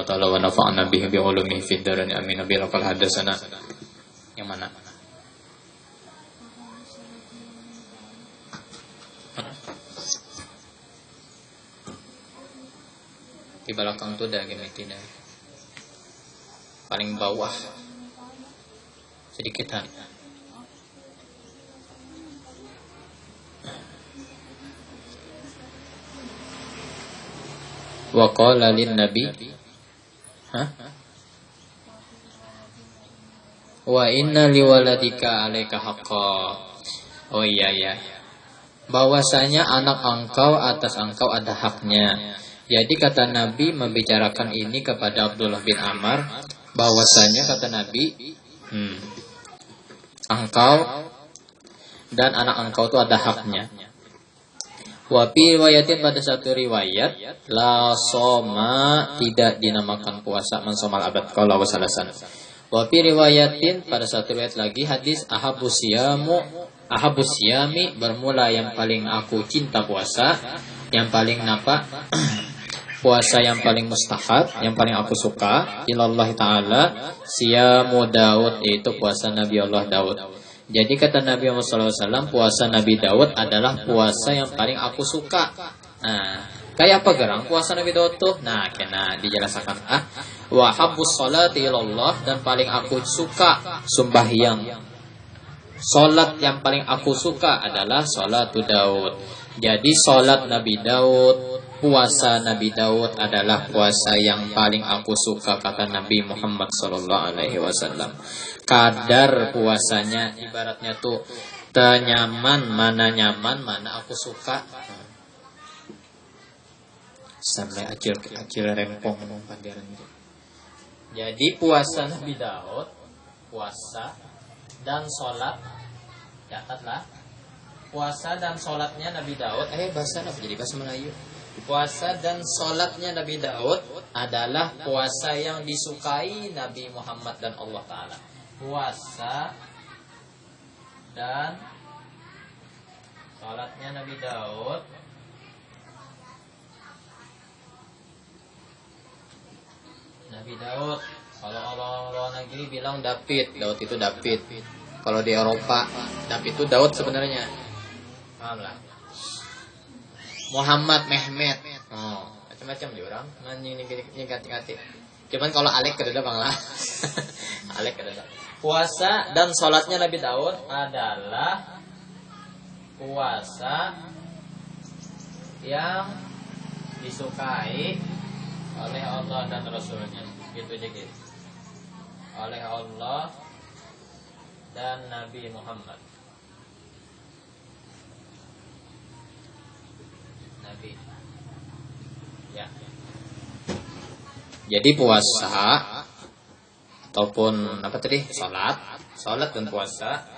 wa ta'ala wa nafa'na bihi bi ulumihi fid dharain amin. Bilaqal hadatsana. Yang mana? Di belakang tuh ada game tidak. Paling bawah. Sedikitan. Wa qala lin nabi wa inna liwaladika alaika haqqan. Oh iya. Bahwasanya anak engkau atas engkau ada haknya. Jadi kata Nabi membicarakan ini kepada Abdullah bin Amr, bahwasanya kata Nabi, engkau dan anak engkau itu ada haknya. Wa fi riwayatin, pada satu riwayat, la soma, tidak dinamakan puasa, man somal abad qala wa salasan. Wa fi riwayatin, pada satu riwayat lagi hadis ahabus siyami, bermula yang paling aku cinta puasa, yang paling napa? Puasa yang paling mustahab, yang paling aku suka, ilallah ta'ala, siyamu Daud, yaitu puasa Nabi Allah Daud. Jadi kata Nabi Muhammad SAW, puasa Nabi Daud adalah puasa yang paling aku suka. Nah, kayak apa gerang puasa Nabi Daud tuh? Nah, kena dijelaskan. Wa habbus sholati ilallah, dan paling aku suka sembahyang. Salat yang paling aku suka adalah salatu Daud. Jadi salat Nabi Daud, puasa Nabi Daud adalah puasa yang paling aku suka, kata Nabi Muhammad SAW. Kadar puasanya ibaratnya tuh nyaman, mana aku suka. Sampai acil rempong pandiran itu. Jadi puasa Nabi Daud, puasa dan sholat, catatlah. Puasa dan sholatnya Nabi Daud, bahasa apa jadi bahasa Melayu? Puasa dan sholatnya Nabi Daud adalah puasa yang disukai Nabi Muhammad dan Allah Ta'ala. Puasa dan sholatnya Nabi Daud kalau orang negeri bilang Daud itu David. Kalau di Eropa David itu Daud sebenarnya. Paham lah. Muhammad, Mehmet, macam-macam di orang. Ini ganti-ganti. Cuman kalau Alek kedada bang lah. Alek kedada. Puasa dan sholatnya Nabi Daud adalah puasa yang disukai oleh Allah dan Rasulnya. Gitu aja gitu. Oleh Allah dan Nabi Muhammad. Nabi. Ya. Jadi puasa ataupun apa tadi? Salat dan puasa.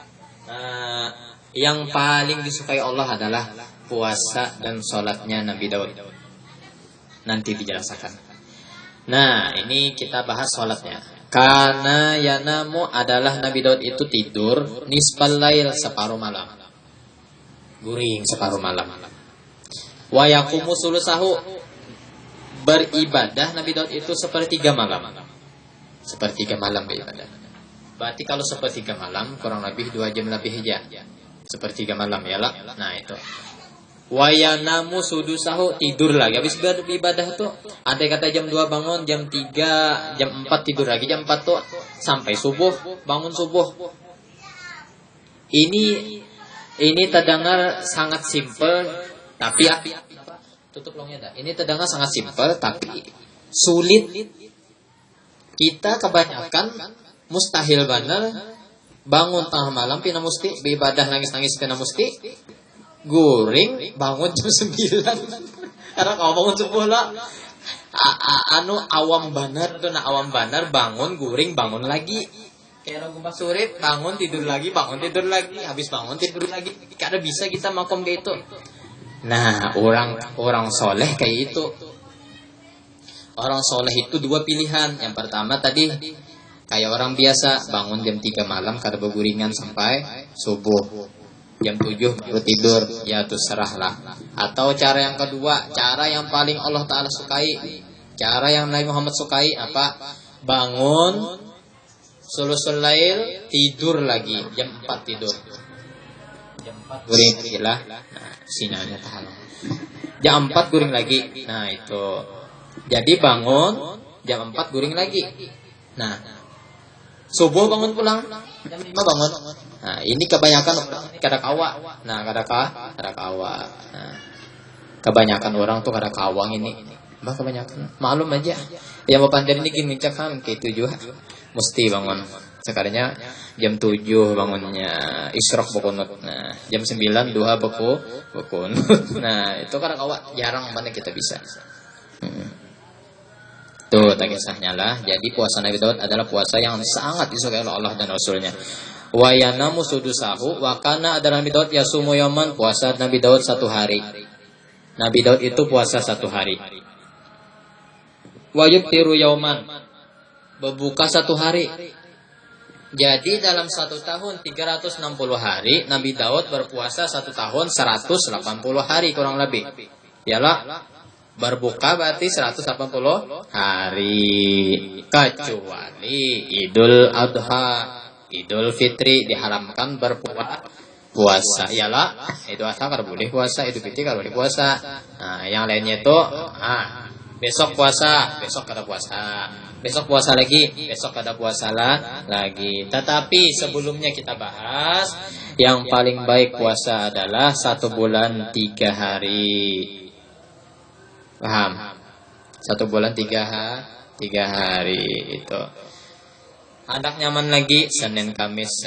Yang paling disukai Allah adalah puasa dan salatnya Nabi Daud. Nanti dijelaskan. Nah, ini kita bahas salatnya. Karena yanamu adalah Nabi Daud itu tidur nisfal lail, separuh malam. Guring separuh malam. Wa yaqumu sulusahu, beribadah Nabi Daud itu sepertiga malam. Sepertiga malam beribadah. Berarti kalau sepertiga malam kurang lebih 2 jam lebih aja. Sepertiga malam ya lah. Nah itu. Wa yanamu sudusahu, tidur lagi. Habis beribadah tuh ada kata jam 2 bangun, jam 3, jam 4 tidur lagi, jam 4 tuh sampai subuh, bangun subuh. Ini terdengar sangat simple, tapi tutup longnya dah. Ini terdengar sangat simple tapi sulit. Kita kebanyakan mustahil benar bangun tengah malam pina musti, beribadah nangis-nangis pina musti. Guring bangun jam 9. Karena kalau bangun subuh lah awam banar tuh, awam banar bangun guring bangun lagi. Kayak lagu Basurit, bangun tidur lagi, habis bangun tidur lagi. Karena bisa kita makom kayak itu. Nah, orang soleh kayak itu. Orang soleh itu 2 pilihan. Yang pertama tadi kayak orang biasa bangun jam 3 malam karena berguringan sampai subuh. Jam 7 baru tidur, ya terserahlah. Atau cara yang kedua, cara yang paling Allah Ta'ala sukai, Cara yang Nabi Muhammad sukai apa? Bangun sulusul lail, tidur lagi jam 4 tidur. Jam 4 guring lah. Nah, sinyalnya tahan. Jam 4 guring lagi. Nah, itu. Jadi bangun jam 4 guring lagi. Nah, subuh bangun pulang jam 5 bangun. Nah, ini kebanyakan kada kawa. Nah, kada kawa. Nah, kebanyakan orang tuh kada kawang ini. Bah kebanyakan. Maklum aja. Yang mau pandai ini gini cakam kayak 7. Mesti bangun. Sekarangnya jam 7 bangunnya, isyraq bekunut. Nah, jam 9 duha bekunut. Nah, itu kadang awak jarang banget kita bisa. Tuh, tak kisahnya lah. Jadi puasa Nabi Daud adalah puasa yang sangat disukai oleh Allah dan Rasulnya. Wa yanamu sudusahu wa kana adalah Nabi Daud yasumu yaman, puasa Nabi Daud 1 hari. Nabi Daud itu puasa 1 hari. Wa yuftiru yauman, berbuka 1 hari. Jadi dalam 1 tahun 360 hari, Nabi Daud berpuasa 1 tahun 180 hari kurang lebih. Yalah, berbuka berarti 180 hari. Kecuali Idul Adha, Idul Fitri diharamkan berpuasa. Yalah, Idul Adha kalau boleh puasa, Idul Fitri kalau boleh puasa. Nah, yang lainnya itu besok puasa, besok kada puasa. Besok puasa lagi, besok ada puasa lagi. Tetapi sebelumnya kita bahas, yang paling baik puasa adalah 1 bulan 3 hari. Paham? 1 bulan 3 hari itu. Anak nyaman lagi Senin Kamis.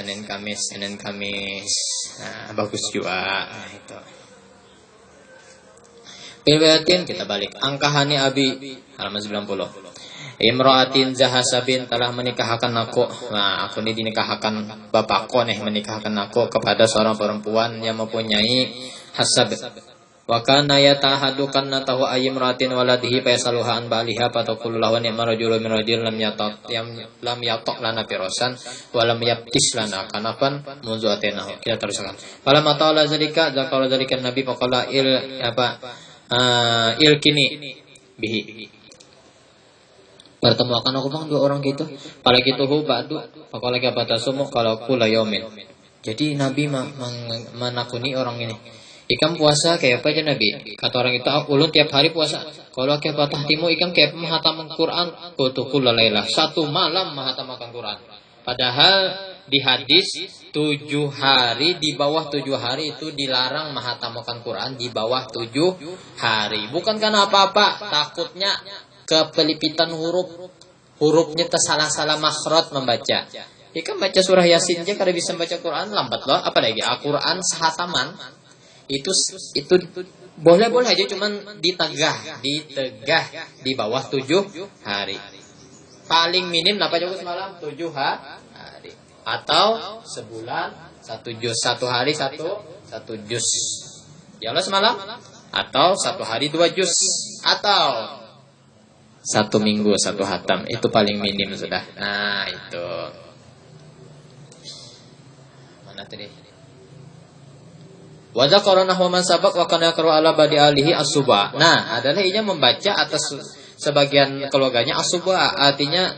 Nah, bagus juga. Nah, itu. Pilbatin kita balik. Angkahani Abi halaman 90. Imra'atin zahasabin telah menikahkan aku. Nah, aku ini dinikahkan bapakku nih menikahkan aku kepada seorang perempuan yang mempunyai hasab. Wa kana yatahadukan natahu ayyimratin waladihi fayasaluha an baliha fataqulu lahu ni'ma rajulun min rajul lam yatok lana firosan wa lam yabtis lana kanafan munzu atenahu. Kita teruskan. Falamma ta'ala zalika zakara zalika nabi faqala ilkini bihi. Pertemukan aku bang 2 orang gitu. Kalau gitu ba'du faqala ka batasumu kalau kula yaumin. Jadi Nabi menakuni orang ini. Ikam puasa kayak apa aja Nabi? Kata orang itu, ulun tiap hari puasa. Kalau kayak patah timu ikam kayak menghataman Quran, kutukul lailah 1 malam menghataman Quran. Padahal di hadis 7 hari, di bawah 7 hari itu dilarang menghataman Quran di bawah 7 hari. Bukan karena apa-apa, takutnya kepelipitan hurufnya tersalah-salah makhraj membaca. Ikam baca surah Yasin aja kada bisa baca Quran lambat loh. Apa lagi? Al-Quran sehataman. Itu boleh aja cuman ditegah di bawah 7 hari. Paling minim apa cukup semalam 7 hari atau sebulan 1 juz, 1 hari 1 juz. Ya Allah semalam atau 1 hari 2 juz atau 1 minggu 1 hatam, itu paling minim sudah. Nah, itu. Mana tadi? Wa dzakara nahwa man sabaq wa kana yaqra ala badi alihi as-suba. Nah, adalah ia membaca atas sebagian keluarganya as-suba, artinya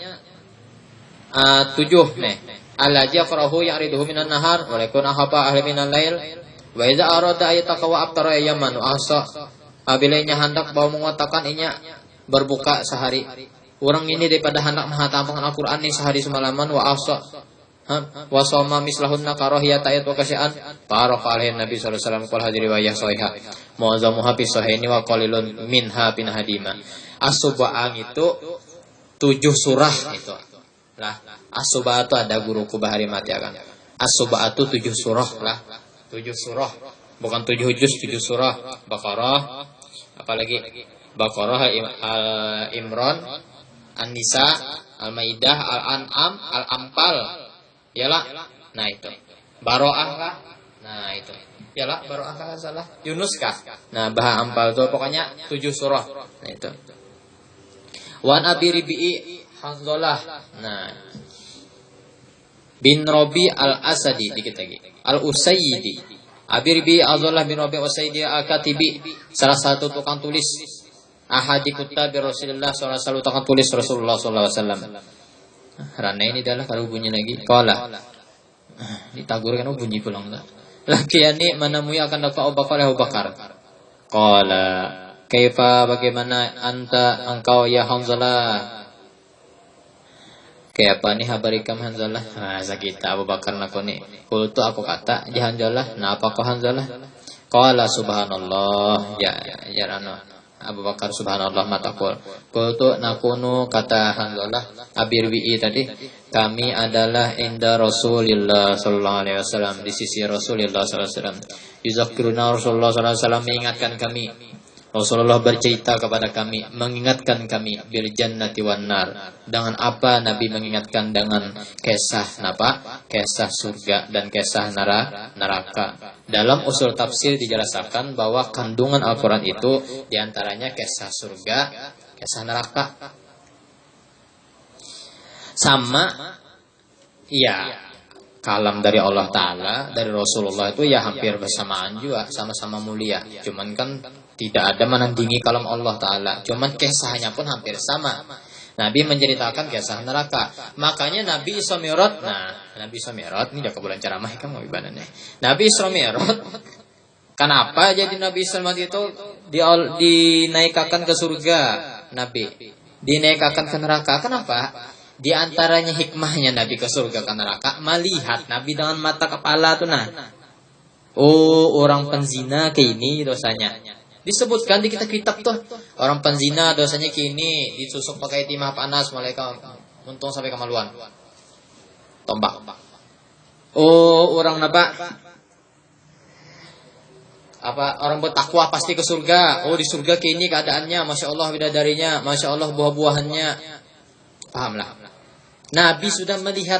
7 nih. Allazi yaqrahu ya'riduhu minan nahar wa yakun ahaba ahli minal lail wa idza arada ayataqwa aftara yaman asa. Apabila hendak mau mengatakan inya berbuka sehari. Orang ini daripada hendak menghatamkan Al-Qur'an ini sehari semalaman wa asa wa soma mislahunna karahiyat ayat wa kasyaan parafa alaihi nabi sallallahu alaihi wasallam qol hadiri wa yahsaiha muazzamuha fi sahihi wa qalilun minha bin hadima. As-subaan itu 7 surah itu lah. As-subaan itu ada guruku bahari mati akan. As-subaan itu 7 surah lah. 7 surah bukan 7 juz, 7 surah. Baqarah apalagi Baqarah, Al-Imran, An-Nisa, Al-Maidah, Al-An'am, Al-Anfal. Yalah, nah itu. Baro'ah kah? Nah itu. Yalah, Baro'ah kah salah? Yunus kah? Nah, Baha Ampal itu pokoknya 7 surah. Nah itu. Wan Abi Ribi'i Hanzalah. Nah. Bin Rabi Al-Asadi dikit lagi. Al-Usayyidi. Abi Ribi'i Hanzalah bin Rabi Al-Usayyidi Al-Katibi, salah satu tukang tulis. ahadi kutabi Rasulullah sallallahu alaihi wasallam tulis Rasulullah sallallahu alaihi wasallam. Rana ini adalah kalau bunyi lagi qala. Ditagur kan bunyi pulang tak. Laki ini menemui akan dapat Abu Bakar. Qala kaifa bagaimana anta engkau ya Hanzalah? Kayak apa nih habarikam Hanzalah? Sakit Abu Bakar nakoni. Kultu aku kata di Hanzalah. Nah apa kau Hanzalah? Qala subhanallah. Ya rano. Abu Bakar subhanallah matakul. Kultu nakunu kata Hanzalah. Abirwi'i tadi. Kami adalah inda Rasulillah sallallahu alaihi wasallam, di sisi Rasulullah sallallahu alaihi wasallam. Yuzakkiruna Rasulullah sallallahu alaihi wasallam mengingatkan kami. Rasulullah bercerita kepada kami, mengingatkan kami bil jannati wan nar. Dengan apa Nabi mengingatkan? Dengan kisah apa? Kisah surga dan kisah neraka. Dalam usul tafsir dijelaskan bahwa kandungan Al-Qur'an itu diantaranya kisah surga, kisah neraka. Sama ya kalam dari Allah Ta'ala, dari Rasulullah itu ya hampir bersamaan juga, sama-sama mulia. Cuman kan tidak ada menandingi kalam Allah Ta'ala. Cuman kisahnya pun hampir sama. Nabi menceritakan kisah neraka. Makanya Nabi Isra Mi'raj. Nah, Nabi Isra Mi'raj ini udah ke bulan ceramah kan mau ibadahnya. Nabi Isra Mi'raj. Kenapa jadi Nabi Isra Mi'raj itu dinaikkan ke surga? Nabi dinaikkan ke neraka. Kenapa? Di antaranya hikmahnya Nabi ke surga ke neraka, melihat Nabi dengan mata kepala tuh nah. Oh, orang penzina kayak ini dosanya. Disebutkan di kitab-kitab tuh, orang penzina dosanya kayak ini, disusuk pakai timah panas malaikat untung sampai kemaluan. Tombak. Oh, orang apa orang bertakwa pasti ke surga. Oh, di surga kayak ini keadaannya, masya Allah bidadarinya, masya Allah buah-buahannya. Pahamlah. Nabi sudah melihat,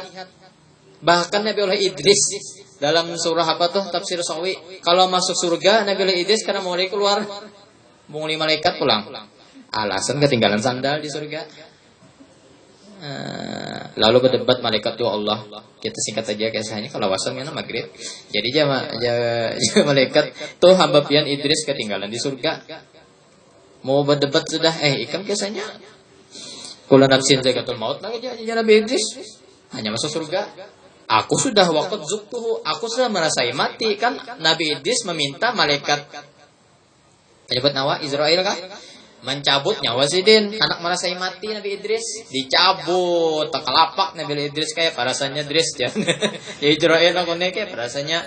bahkan Nabi Allah Idris dalam surah apa tuh tafsir Sawi, kalau masuk surga Nabi Allah Idris karena mau keluar menguli malaikat pulang, alasan ketinggalan sandal di surga. Lalu berdebat malaikat tuh Allah, kita singkat aja kisahnya kalau wasannya maghrib. Jadi malaikat tuh hamba pian Idris ketinggalan di surga, mau berdebat sudah ikan kisahnya. Kula nafsin zakatul maut lagi aja Nabi Idris hanya masuk surga. Aku sudah waqad zuktuhu, aku sudah merasai mati. Kan Nabi Idris meminta malaikat menyebut nyawa Israel kan, mencabut nyawa Zidin, anak merasai mati Nabi Idris, dicabut tekalapak Nabi Idris kayak parasanya Idris ya. Ya Israel aku kayak parasanya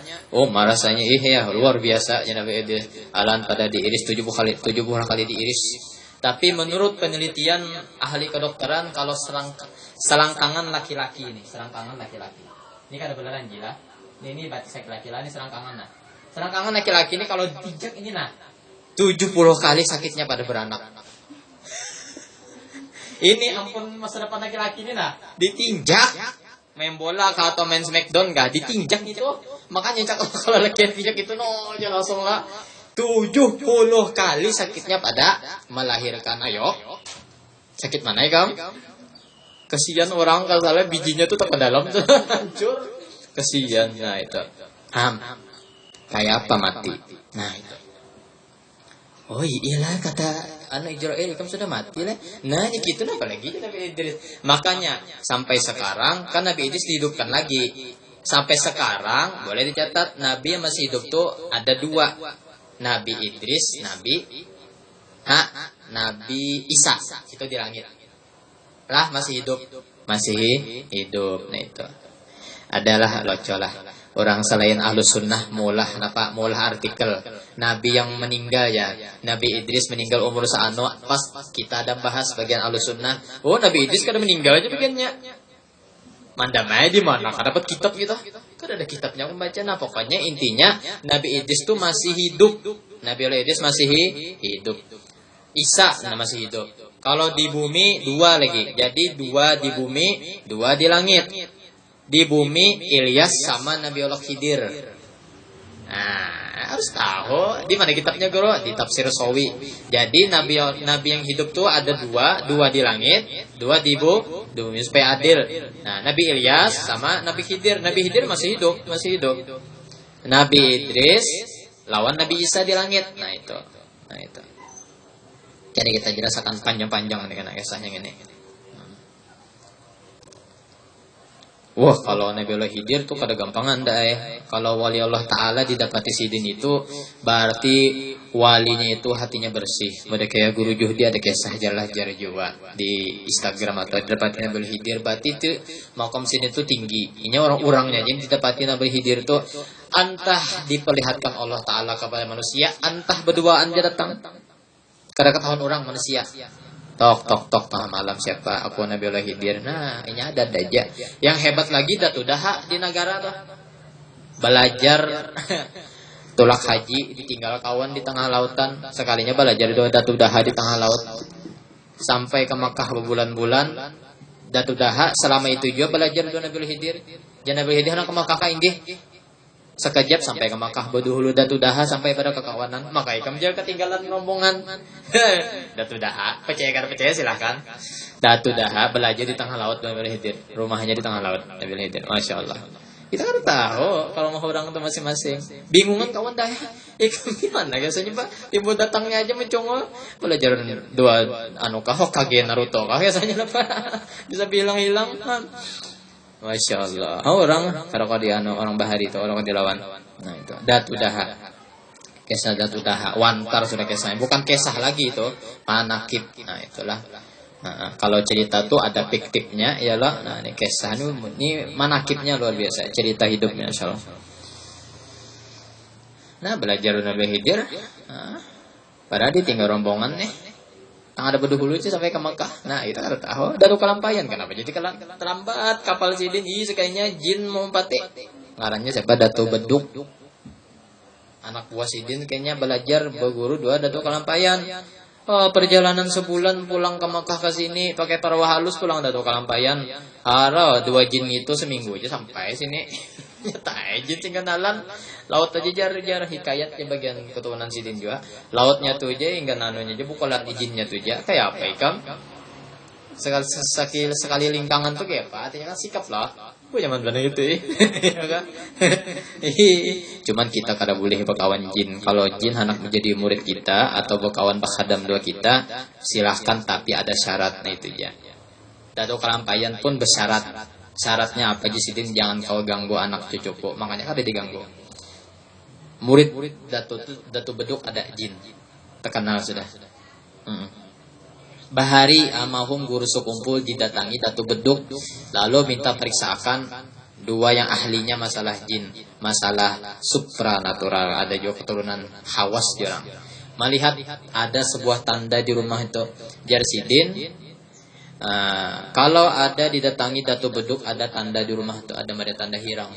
marasanya ya luar biasa ya Nabi Idris. Alan pada diiris 70 kali diiris. Tapi menurut penelitian ahli kedokteran, kalau selangkangan laki-laki ini, ini kan ada beneran gila. Ini batis laki-laki lah, ini selangkangan. Nah, selangkangan laki-laki ini kalau diinjak ini 70 kali sakitnya pada beranak. Ini ampun masa depan laki-laki ini ditinjak. Main bola atau main smackdown ditinjak itu. Makanya kalau laki tinjak itu ya langsung 70 kali sakitnya pada melahirkan. Ayo, sakit mana ya kamu? Kesian orang kalau salah bijinya tuh tak ke dalam tuh hancur. Kesian. Nah itu kayak apa mati. Nah itu. Oh iyalah kata anak Israel kamu sudah mati lah. Nah gitu apa lagi Nabi Idris. Makanya sampai sekarang kan Nabi Idris dihidupkan lagi. Sampai sekarang boleh dicatat Nabi yang masih hidup tuh ada 2. Nabi Idris, Nabi Isa itu di langit. Lah masih hidup. Nah itu adalah locolah orang selain ahlus sunnah mulah artikel Nabi yang meninggal ya. Nabi Idris meninggal umur seano. Pas kita ada bahas bagian ahlus sunnah. Oh Nabi Idris kan meninggal aja bagiannya. Mandamai di mana? Kan dapat kitab gitu. Kan ada kitabnya membaca. Nah pokoknya intinya Nabi Idris itu masih hidup. Nabi Allah Idris masih hidup. Isa masih hidup. Kalau di bumi 2 lagi. Jadi 2 di bumi, 2 di langit. Di bumi Ilyas sama Nabi Allah Khidir. Nah, harus tahu di mana kitabnya guru? Di tafsir Sawi. Jadi nabi yang hidup tuh ada 2 di langit, 2 di bumi supaya adil. Nah, Nabi Ilyas sama Nabi Khidir. Nabi Khidir masih hidup. Nabi Idris lawan Nabi Isa di langit. Nah itu. Jadi kita jelaskan panjang-panjang dengan kisahnya ini. Wah, kalau Nabiullah Khidir tuh kada gampangan dah. Kalau wali Allah Ta'ala didapati sidin itu berarti walinya itu hatinya bersih. Ada kayak guru Juhdi ada kisah jalah jarjua di Instagram atau didapati Nabiullah Khidir. Berarti itu makom sidin itu tinggi. Ini orang-orangnya jadi didapati Nabiullah Khidir itu antah diperlihatkan Allah Ta'ala kepada manusia, antah berduaan dia datang. Kada ketahuan orang manusia. Tok tengah malam siapa? Aku Nabiullah Khidir. Nah, ini ada aja. Yang hebat lagi Datu Daha di negara tuh. Belajar tulak haji ditinggal kawan di tengah lautan. Sekalinya belajar Datu Daha di tengah laut. Sampai ke Makkah berbulan-bulan. Datu Daha selama itu juga belajar Nabiullah Khidir. Jangan Nabiullah Khidir ke Makkah inggih. Sekejap sampai ke Makkah berduhulu Datu Daha sampai pada kekawanan. Maka ikam jangan ketinggalan rombongan. Datu Daha, percaya kan percaya silahkan. Datu Daha belajar di tengah laut Nabiullah Khidir. Rumahnya di tengah laut Nabiullah Khidir. Masya Allah. Kita kan tahu kalau mau orang itu masing-masing. Bingungan kawan dah. Ikam gimana biasanya Pak? Ibu datangnya aja mencongol. Belajar dua Hokage Naruto. Biasanya apa? Bisa bilang hilang. Masya Allah. Orang kalau orang Bahari itu orang dilawan. Nah itu Datu Daha. Kisah Datu Daha. Wantar sudah kisahnya. Bukan kisah lagi itu. Manakib. Nah itulah. Nah, kalau cerita tuh ada fiktifnya, ialah. Nah ini kisah ini manakibnya luar biasa. Cerita hidupnya Insya Allah. Nah belajar Nabi Khidir. Nah, padahal ditinggal rombongan nih. Ada berdahulu itu sampai ke Makkah. Nah, kita kan tahu. Datu kelampayan. Kenapa jadi terlambat kapal sidin? Sekayaknya jin mau pate. Ngarannya siapa? Datu Beduk. Anak buah sidin kayaknya belajar berguru dua Datu kelampayan. Oh, perjalanan sebulan pulang ke Makkah ke sini pakai parawah halus pulang Datu kelampayan. Dua jin itu seminggu aja sampai sini. Nyata aja tinggal nalan. Laut aja jar hikayat di bagian keturunan sidin juga. Lautnya tuh aja hingga nanunya aja bukan izinnya tuh aja. Kayak apa ikam? Sekali lingkangan tuh kayak apa? Artinya kan sikap lah. Zaman Belanda itu ya kan? Cuman kita kada boleh berkawan jin. Kalau jin anak menjadi murid kita atau berkawan khadam dua kita, silahkan tapi ada syaratnya itu ya. Datu kelampayan pun bersyarat. Syaratnya apa Sidin? Jangan kau ganggu anak cucuku. Makanya kada diganggu. Murid Datu Beduk ada jin. Terkenal sudah. Bahari amahum guru sekumpul didatangi Datu Beduk. Lalu minta periksakan dua yang ahlinya masalah jin. Masalah supranatural. Ada juga keturunan Hawas orang. Melihat ada sebuah tanda di rumah itu. Jar Sidin. Kalau ada didatangi Datu Beduk, ada tanda di rumah itu, ada tanda hirang,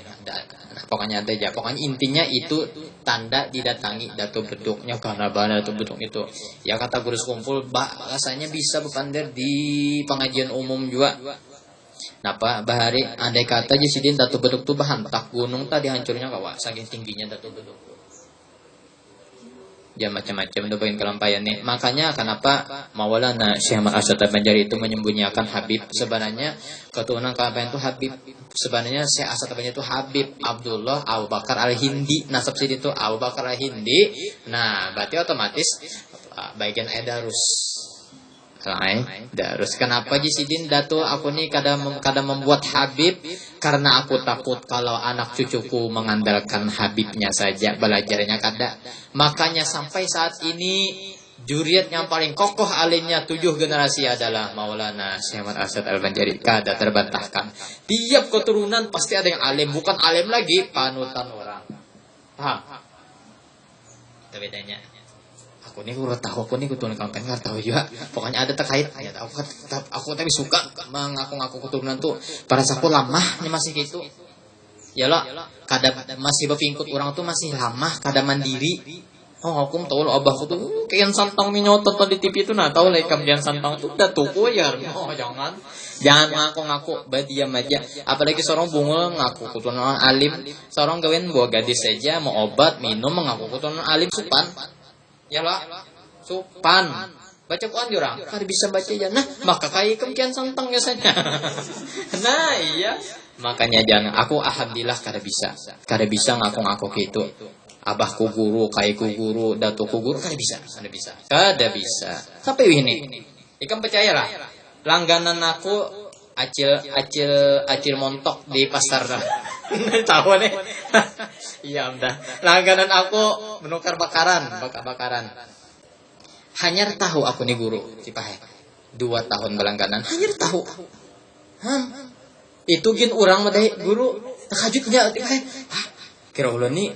pokoknya ada aja. Pokoknya intinya itu tanda didatangi Datu Beduknya karena Datu Beduk itu. Ya kata guru sekumpul, rasanya bisa berpandar di pengajian umum juga. Napa Bahari, andai kata Sidin Datu Beduk tuh bahantak gunung tadi hancurnya kawa, saking tingginya Datu Beduk. Ya macam-macam dobain kelampayan nih. Makanya kenapa Maulana Syekh Ahmad Asyad Al-Banjari itu menyembunyikan Habib. Sebenarnya keturunan kelampayan itu Habib. Sebenarnya Syekh Asyad Al-Banjari itu Habib Abdullah Abu Bakar Al-Hindi. Nasab sini itu Abu Bakar Al-Hindi. Nah, berarti otomatis bagian Edarus. Darus. Kenapa Sidin Datu aku nih kadang membuat Habib? Karena aku takut kalau anak cucuku mengandalkan Habibnya saja belajarnya kada. Makanya sampai saat ini juriat yang paling kokoh alimnya 7 generasi adalah Maulana Syekh Ahmad Asyad Al-Banjari. Kada terbantahkan. Tiap keturunan pasti ada yang alim, bukan alim lagi, panutan orang. Paham? Itu bedanya. Aku nih udah tahu, aku nih keturunan kampung nggak tahu juga. Pokoknya ada terkait. Ya, aku tapi suka mengaku-ngaku keturunan tuh. Pada aku lamahnya masih gitu. Ya lah, kadang masih berpingkut orang tuh masih lama, kadang mandiri. Oh aku tahu loh abahku tuh kayak santang minyotot di TV itu, nah tahu lah ikan santang tuh udah tuku ya. Oh jangan ngaku-ngaku, diam aja. Apalagi seorang bungul ngaku keturunan alim, seorang gawin bawa gadis saja mau obat minum mengaku keturunan alim supan. Ya lah, supan. Baca Quran jurang, kada bisa baca aja. Nah, maka kayak kemkian santang biasanya. Nah, iya. Makanya jangan aku alhamdulillah kada bisa ngaku-ngaku gitu. abahku guru, kaiku guru, datuku guru, kada bisa. Kada bisa. Sampai ini. Ikam percayalah. Langganan aku acil montok di pasar. Tahu nih. Iya, udah. Langganan aku menukar bakaran. Hanya tahu aku nih guru, cipahe. 2 tahun berlangganan. Hanya tahu. Itu gin orang madai guru takajutnya cipahe. Kira ulun nih.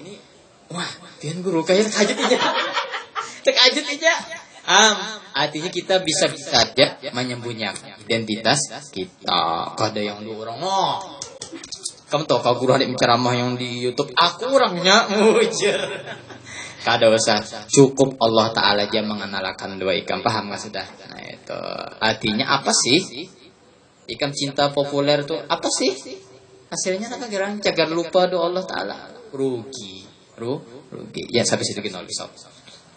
Wah, pian guru kayak takajutnya. Artinya kita bisa saja menyembunyikan identitas kita. Kada yang dua orang. Kamu tahu kalau guru adik menceramah yang di YouTube, aku orangnya mujur. Kada usah, cukup Allah Ta'ala aja mengenalkan dua ikam. Paham nggak sudah? Nah itu artinya apa sih? Ikam cinta populer tuh apa sih? Hasilnya apa kira? Cagar lupa doa Allah Ta'ala. Rugi. Ya sampai situ kita bisa.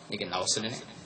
Ini kita tahu sebenarnya.